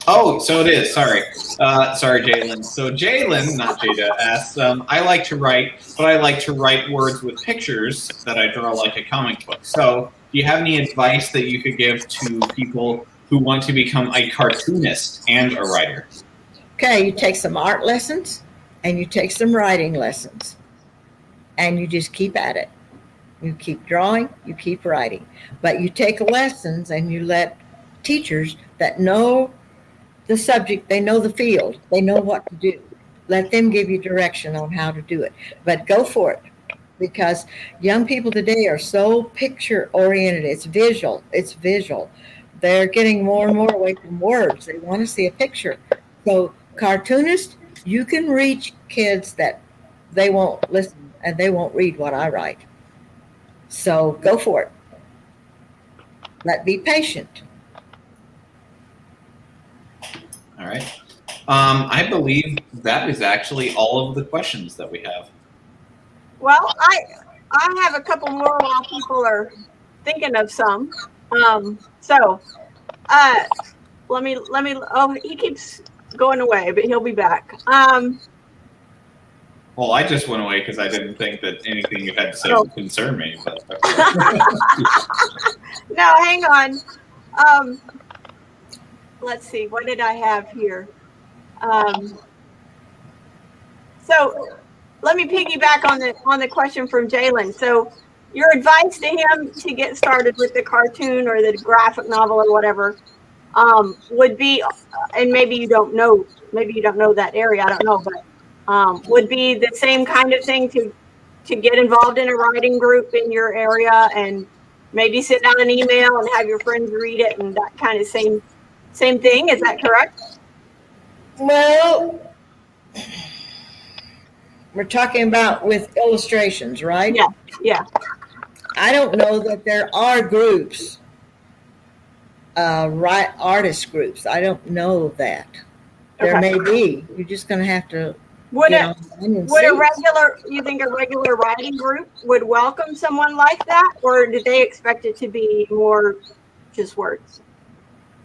oh, so it is. Sorry. Sorry, Jalen. So Jalen, not Jada, asks, I like to write, but I like to write words with pictures that I draw like a comic book. So do you have any advice that you could give to people who want to become a cartoonist and a writer?
Okay, you take some art lessons and you take some writing lessons. And you just keep at it. You keep drawing, you keep writing. But you take lessons and you let teachers that know the subject, they know the field, they know what to do. Let them give you direction on how to do it. But go for it, because young people today are so picture oriented. It's visual. They're getting more and more away from words. They want to see a picture. So cartoonist, you can reach kids that they won't listen and they won't read what I write. So go for it. But be patient.
All right. I believe that is actually all of the questions that we have.
Well, I have a couple more while people are thinking of some. Let me. Oh, he keeps going away, but he'll be back.
Well, I just went away because I didn't think that anything you had to say would concern me. But
no, hang on. Let's see. What did I have here? So let me piggyback on the question from Jalen. So your advice to him to get started with the cartoon or the graphic novel or whatever would be, and maybe you don't know that area. I don't know, but would be the same kind of thing to get involved in a writing group in your area and maybe sit down an email and have your friends read it and that kind of same thing. Is that correct?
Well, we're talking about with illustrations, right?
Yeah.
I don't know that there are groups, artist groups. I don't know that. There may be. You're just going to have to
Would
get online and see.
you think a regular writing group would welcome someone like that, or do they expect it to be more just words?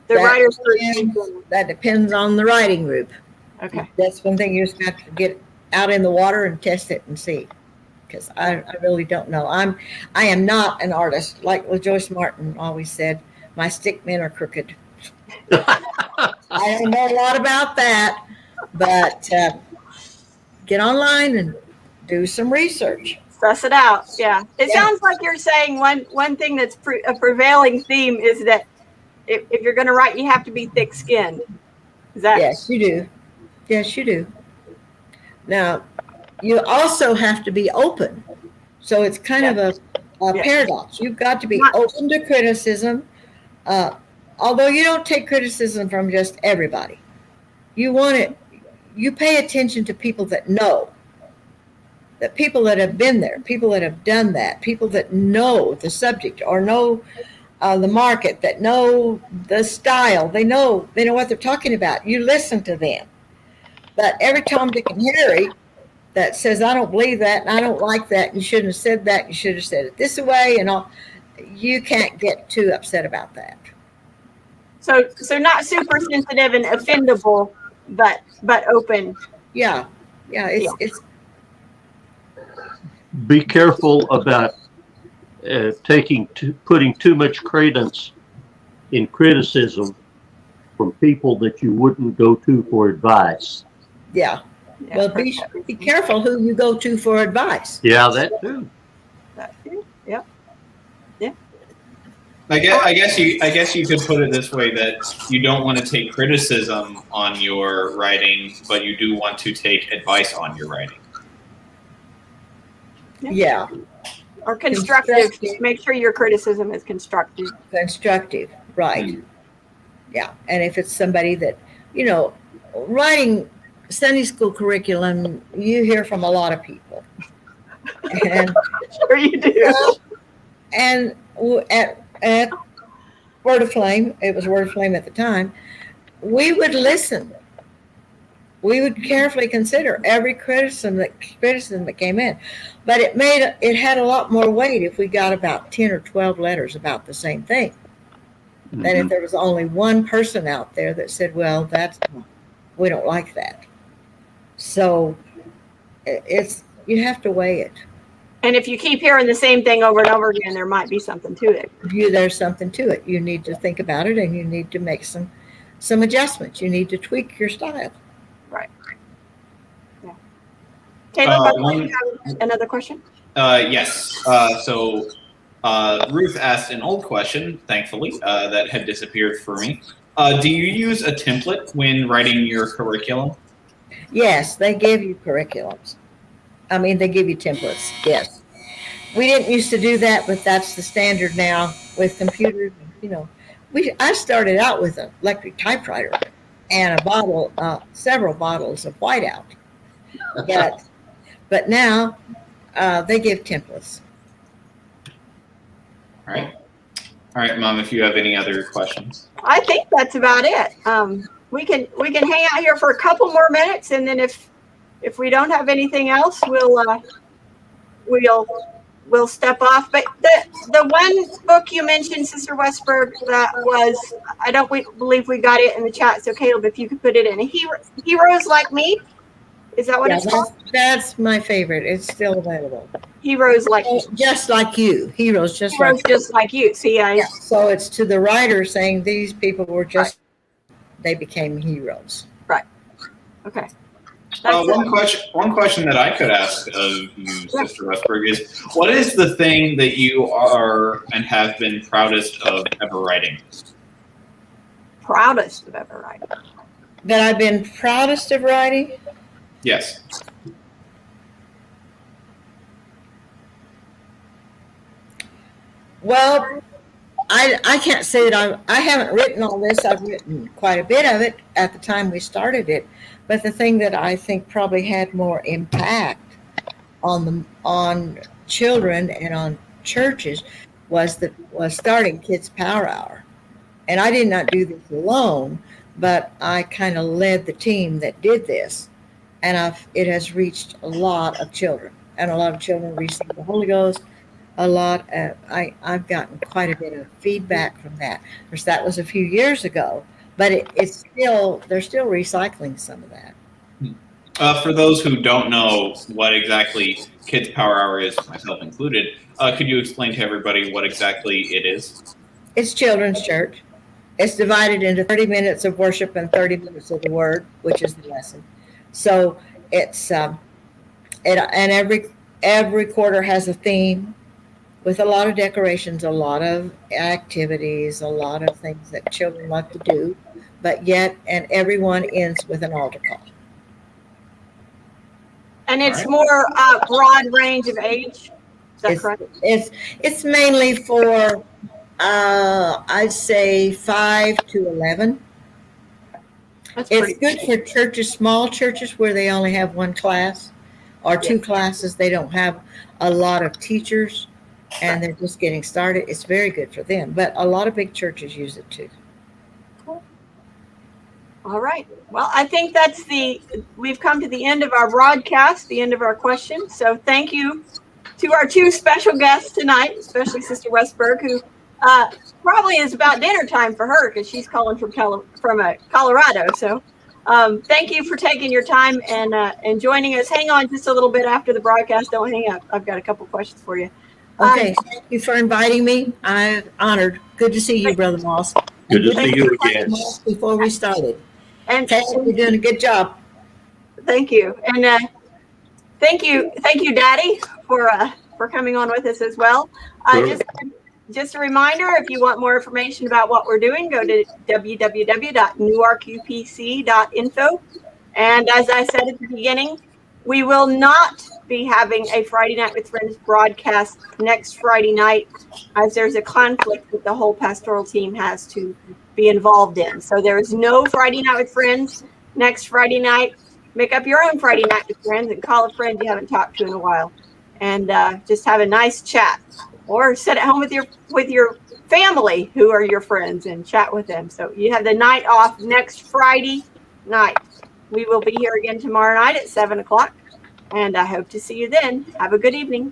The writers group.
That depends on the writing group.
Okay.
That's one thing you just have to get out in the water and test it and see. Because I really don't know. I am not an artist. Like Joyce Martin always said, my stick men are crooked. I don't know a lot about that, but get online and do some research.
Suss it out. Yeah. It sounds like you're saying one thing that's a prevailing theme is that if you're going to write, you have to be thick-skinned. Is that?
Yes, you do. Yes, you do. Now, you also have to be open. So it's kind of a paradox. You've got to be open to criticism, although you don't take criticism from just everybody. You pay attention to people that know, that people that have been there, people that have done that, people that know the subject or know the market, that know the style. They know what they're talking about. You listen to them. But every Tom, Dick, and Harry that says, I don't believe that and I don't like that, you shouldn't have said that, you should have said it this way, and all, you can't get too upset about that.
So not super sensitive and offendable, but open.
Yeah. It's
Be careful about putting too much credence in criticism from people that you wouldn't go to for advice.
yeah.
Yeah,
Well, be careful who you go to for advice.
Yeah, that too.
Yep.
I guess you could put it this way, that you don't want to take criticism on your writing, but you do want to take advice on your writing.
Yeah.
Or constructive. Make sure your criticism is constructive.
Constructive, right. Yeah. And if it's somebody that, writing Sunday school curriculum, you hear from a lot of people. And
Sure you do.
and at Word of Flame, it was Word of Flame at the time, we would listen. We would carefully consider every criticism that came in. But it had a lot more weight if we got about 10 or 12 letters about the same thing. Than if there was only one person out there that said, well, we don't like that. So you have to weigh it.
And if you keep hearing the same thing over and over again, there might be something to it.
There's something to it. You need to think about it, and you need to make some adjustments. You need to tweak your style.
Right. Yeah. Taylor, you have another question?
Yes. So Ruth asked an old question, thankfully, that had disappeared for me. Do you use a template when writing your curriculum?
Yes, they give you curriculums. I mean, they give you templates. Yes. We didn't used to do that, but that's the standard now with computers. I started out with an electric typewriter and several bottles of whiteout. But now they give templates.
All right, Mom, if you have any other questions.
I think that's about it. We can hang out here for a couple more minutes, and then if we don't have anything else, we'll step off. But the one book you mentioned, Sister Westburg, that was, I don't believe we got it in the chat. So Caleb, if you could put it in, Heroes Like Me. Is that what it's called?
That's my favorite. It's still available.
Heroes Like Me.
Just like you. Heroes just
like you. See,
so it's to the writer saying these people were just, they became heroes.
Right. Okay.
One question that I could ask of you, Sister Westburg, is what is the thing that you are and have been proudest of ever writing?
Proudest of ever writing.
That I've been proudest of writing?
Yes.
Well, I can't say that I haven't written all this. I've written quite a bit of it at the time we started it. But the thing that I think probably had more impact on children and on churches was starting Kids Power Hour. And I did not do this alone, but I kind of led the team that did this. And it has reached a lot of children, and a lot of children received the Holy Ghost. I've gotten quite a bit of feedback from that. Of course, that was a few years ago, but they're still recycling some of that.
For those who don't know what exactly Kids Power Hour is, myself included, could you explain to everybody what exactly it is?
It's children's church. It's divided into 30 minutes of worship and 30 minutes of the Word, which is the lesson. So it's and every quarter has a theme with a lot of decorations, a lot of activities, a lot of things that children like to do, and everyone ends with an altar call.
And it's more broad range of age. Is that correct?
It's mainly for I'd say 5 to 11. It's good for churches, small churches where they only have one class or two classes. They don't have a lot of teachers. and they're just getting started. It's very good for them, but a lot of big churches use it too.
All right. Well, I think we've come to the end of our broadcast, the end of our questions. So thank you to our two special guests tonight, especially Sister Westburg, who probably is about dinner time for her because she's calling from Colorado. So thank you for taking your time and joining us. Hang on just a little bit after the broadcast. Don't hang up. I've got a couple questions for you.
Okay, thank you for inviting me. I'm honored. Good to see you, Brother Moss.
Good to see you again.
Before we started.
And
you're doing a good job.
Thank you. And thank you, Daddy, for coming on with us as well.
Sure.
Just a reminder, if you want more information about what we're doing, go to www.newarkupc.info. And as I said at the beginning, we will not be having a Friday Night with Friends broadcast next Friday night, as there's a conflict that the whole pastoral team has to be involved in. So there is no Friday Night with Friends next Friday night. Make up your own Friday Night with Friends and call a friend you haven't talked to in a while, and just have a nice chat, or sit at home with your family who are your friends and chat with them. So you have the night off next Friday night. We will be here again tomorrow night at 7 o'clock, and I hope to see you then. Have a good evening.